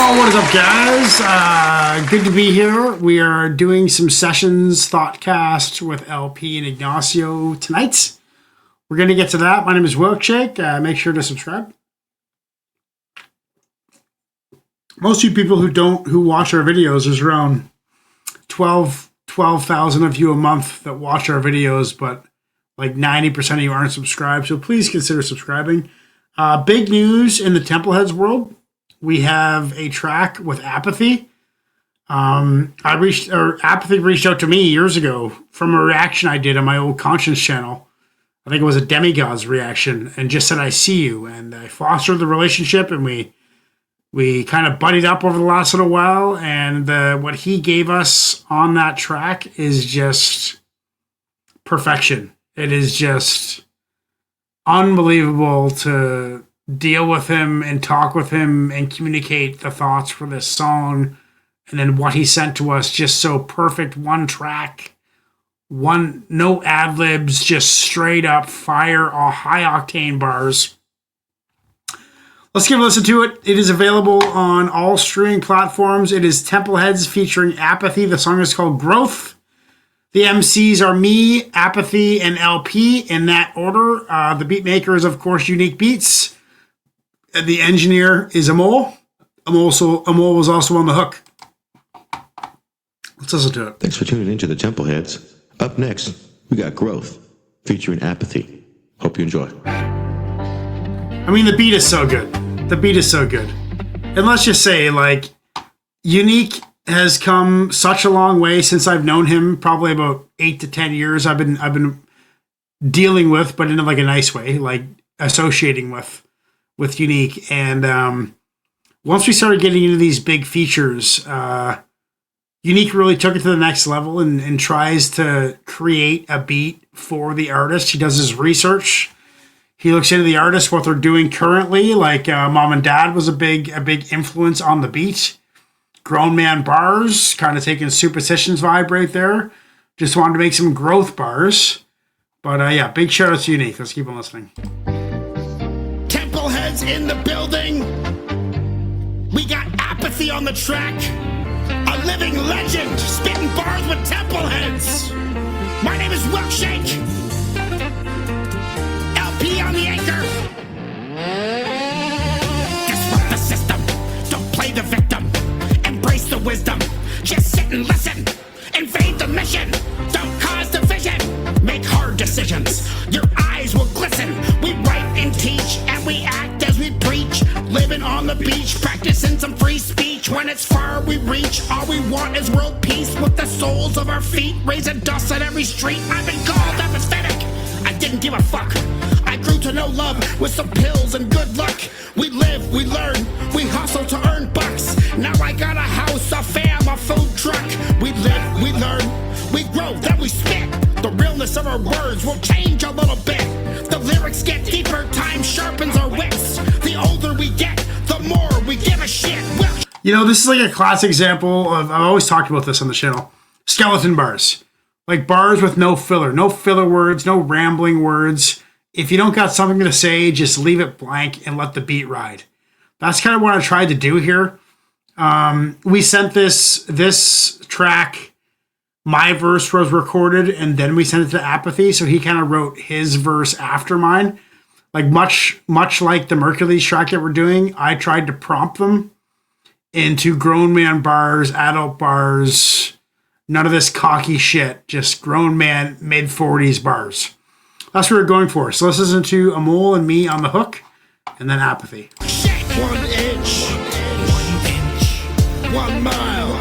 What is up, guys? Good to be here. We are doing some Sessions THOUGHTCAST with LP and Ignacio tonight. We're going to get to that. My name is Wilkshake. Make sure to subscribe. Most of you people who watch our videos, there's around 12,000 of you a month that watch our videos, but like 90% of you aren't subscribed. So please consider subscribing. Big news in the Templeheads world. We have a track with Apathy. Apathy reached out to me years ago from a reaction I did on my old Conscience channel. I think it was a Demigod's reaction, and just said, "I see you." And I fostered the relationship, and we kind of buddied up over the last little while. And what he gave us on that track is just perfection. It is just unbelievable to deal with him and talk with him and communicate the thoughts for this song. And then what he sent to us, just so perfect. One track, no ad-libs, just straight up fire, all high octane bars. Let's give a listen to it. It is available on all streaming platforms. It is Templeheads featuring Apathy. The song is called Growth. The MCs are me, Apathy, and LP in that order. The beat maker is, of course, Unique Beats. The engineer is Amol. Amol was also on the hook. Let's listen to it. Thanks for tuning into the Templeheads. Up next, we got Growth featuring Apathy. Hope you enjoy. I mean, the beat is so good. The beat is so good. And let's just say, like, Unique has come such a long way since I've known him. Probably about 8 to 10 years I've been dealing with, but in like a nice way, like associating with Unique. And once we started getting into these big features, Unique really took it to the next level and tries to create a beat for the artist. He does his research. He looks into the artist, what they're doing currently. Like Mom and Dad was a big influence on the beat. Grown Man bars, kind of taking SESSIONZ vibe right there. Just wanted to make some growth bars. But yeah, big shout out to Unique. Let's keep on listening. Templeheads in the building. We got Apathy on the track. A living legend, spitting bars with Templeheads. My name is Wilkshake. LP on the anchor. Disrupt the system. Don't play the victim. Embrace the wisdom. Just sit and listen. Invade the mission. Don't cause division. Make hard decisions. Your eyes will glisten. We write and teach, and we act as we preach. Living on the beach, practicing some free speech. When it's far we reach, all we want is world peace. With the soles of our feet, raising dust on every street. I've been called apathetic. I didn't give a fuck. I grew to know love with some pills and good luck. We live, we learn, we hustle to earn bucks. Now I got a house, a fam, a food truck. We live, we learn, we grow, then we spit. The realness of our words will change a little bit. The lyrics get deeper, time sharpens our wits. The older we get, the more we give a shit. You know, this is like a classic example of, I've always talked about this on the channel, skeleton bars. Like bars with no filler words, no rambling words. If you don't got something to say, just leave it blank and let the beat ride. That's kind of what I tried to do here. We sent this track, my verse was recorded, and then we sent it to Apathy, so he kind of wrote his verse after mine. Like much like the Mercules track that we're doing, I tried to prompt them into grown man bars, adult bars, none of this cocky shit, just grown man, mid-40s bars. That's what we're going for. So let's listen to Amol and me on the hook, and then Apathy. 1 inch, 1 mile,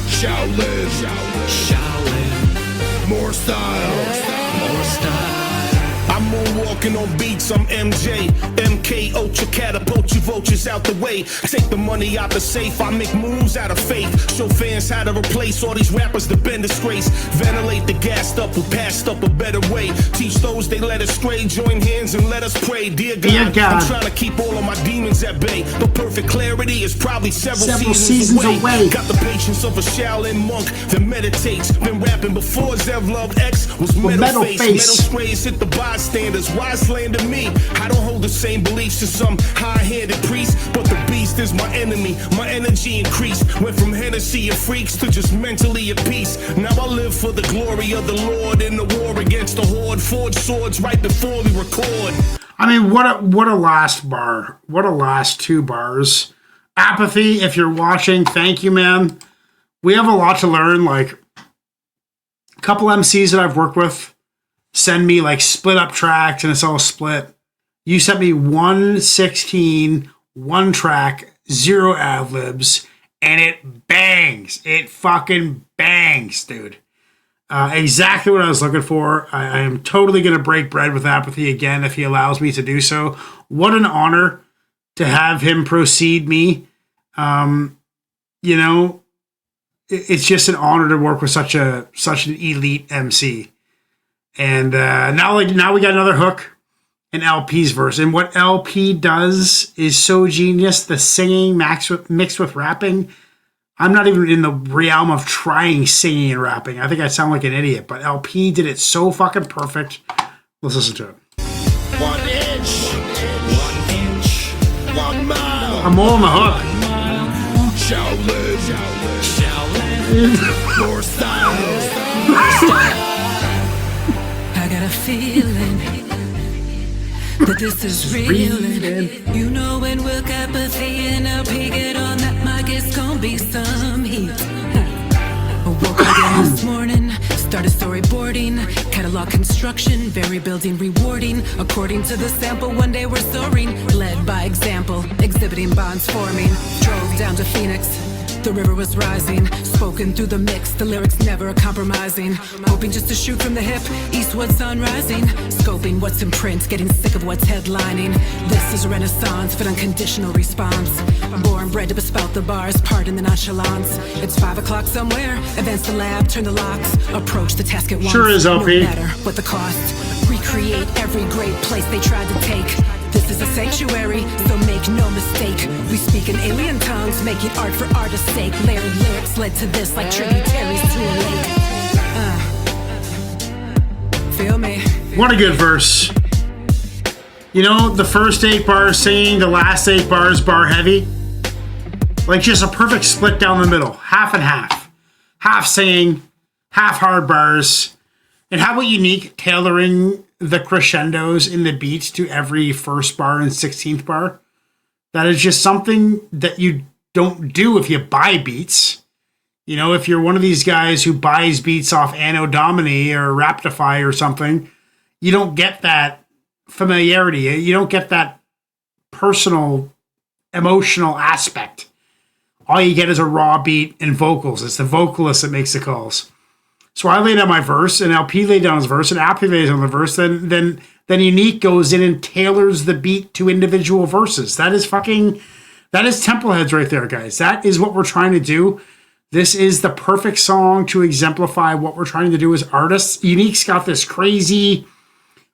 shall live, more style. I'm moonwalking on beats, I'm MJ, MK, Ultra catapult you vultures out the way. Take the money out the safe, I make moves out of faith. Show fans how to replace all these rappers that been disgraced. Ventilate the gassed up who passed up a better way. Teach those they let us stray, join hands and let us pray. Dear God, I'm trying to keep all of my demons at bay. But perfect clarity is probably several seasons away. Got the patience of a Shaolin monk that meditates. Been rapping before Zev Love X was metal face. Metal sprays hit the bystander. slanders. Why slander me? I don't hold the same beliefs as some high-handed priest, but the beast is my enemy. My energy increased. Went from Hennessy and freaks to just mentally at peace. Now I live for the glory of the Lord in the war against the horde. Forged swords right before we record. I mean, what a last bar. What a last 2 bars. Apathy, if you're watching, thank you, man. We have a lot to learn. Like, a couple MCs that I've worked with send me like split up tracks and it's all split. You sent me 1:16, 1 track, 0 ad-libs, and it bangs. It fucking bangs, dude. Exactly what I was looking for. I am totally going to break bread with Apathy again if he allows me to do so. What an honor to have him precede me. You know, it's just an honor to work with such an elite MC. And now we got another hook in LP's verse. And what LP does is so genius. The singing mixed with rapping. I'm not even in the realm of trying singing and rapping. I think I sound like an idiot, but LP did it so fucking perfect. Let's listen to it. 1 inch, 1 inch, 1 mile. I'm all on the hook. Shall live, more style. I got a feeling that this is real. And you know when Wilk, Apathy, and LP get on that mic, it's gonna be some heat. I woke up again this morning, started storyboarding, catalog construction, very building rewarding. According to the sample, one day we're soaring, led by example, exhibiting bonds forming. Drove down to Phoenix. The river was rising, spoken through the mix, the lyrics never compromising. Hoping just to shoot from the hip, Eastwood sun rising. Scoping what's in print, getting sick of what's headlining. This is a renaissance for unconditional response. Born bred to bespout the bars, pardon the nonchalance. It's 5 o'clock somewhere, advance the lab, turn the locks. Approach the task at once, sure is, LP. No matter what the cost. Recreate every great place they tried to take. This is a sanctuary, so make no mistake. We speak in alien tongues, making art for artist's sake. Layered lyrics led to this like tributaries to a lake. Feel me? What a good verse. You know, the first 8 bars singing, the last 8 bars bar heavy. Like just a perfect split down the middle. Half and half. Half singing, half hard bars. And how about Unique tailoring the crescendos in the beat to every first bar and 16th bar? That is just something that you don't do if you buy beats. You know, if you're one of these guys who buys beats off Anno Domini or Raptify or something, you don't get that familiarity. You don't get that personal, emotional aspect. All you get is a raw beat and vocals. It's the vocalist that makes the calls. So I laid down my verse, and LP laid down his verse, and Apathy lays down the verse. Then Unique goes in and tailors the beat to individual verses. That is Templeheads right there, guys. That is what we're trying to do. This is the perfect song to exemplify what we're trying to do as artists. Unique's got this crazy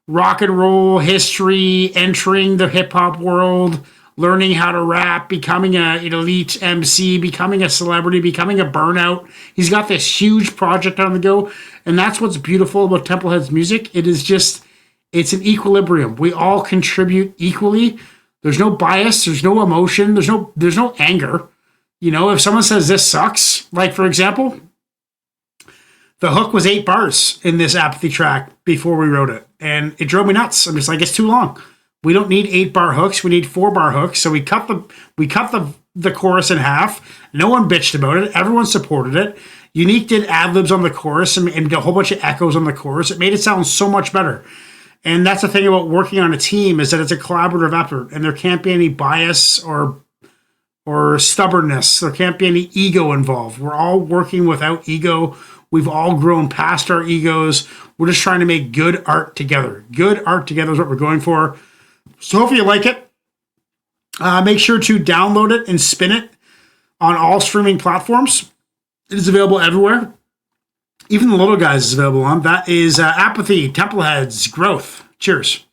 rock and roll history, entering the hip hop world, learning how to rap, becoming an elite MC, becoming a celebrity, becoming a burnout. He's got this huge project on the go. And that's what's beautiful about Templehead's music. It's an equilibrium. We all contribute equally. There's no bias. There's no emotion. There's no anger. You know, if someone says this sucks, like for example, the hook was 8 bars in this Apathy track before we wrote it. And it drove me nuts. I'm just like, it's too long. We don't need 8-bar hooks. We need 4-bar hooks. So we cut the chorus in half. No one bitched about it. Everyone supported it. Unique did ad-libs on the chorus and a whole bunch of echoes on the chorus. It made it sound so much better. And that's the thing about working on a team, is that it's a collaborative effort, and there can't be any bias or stubbornness. There can't be any ego involved. We're all working without ego. We've all grown past our egos. We're just trying to make good art together. Good art together is what we're going for. So hopefully you like it. Make sure to download it and spin it on all streaming platforms. It is available everywhere. Even the little guys is available on. That is Apathy, Templeheads, Growth. Cheers.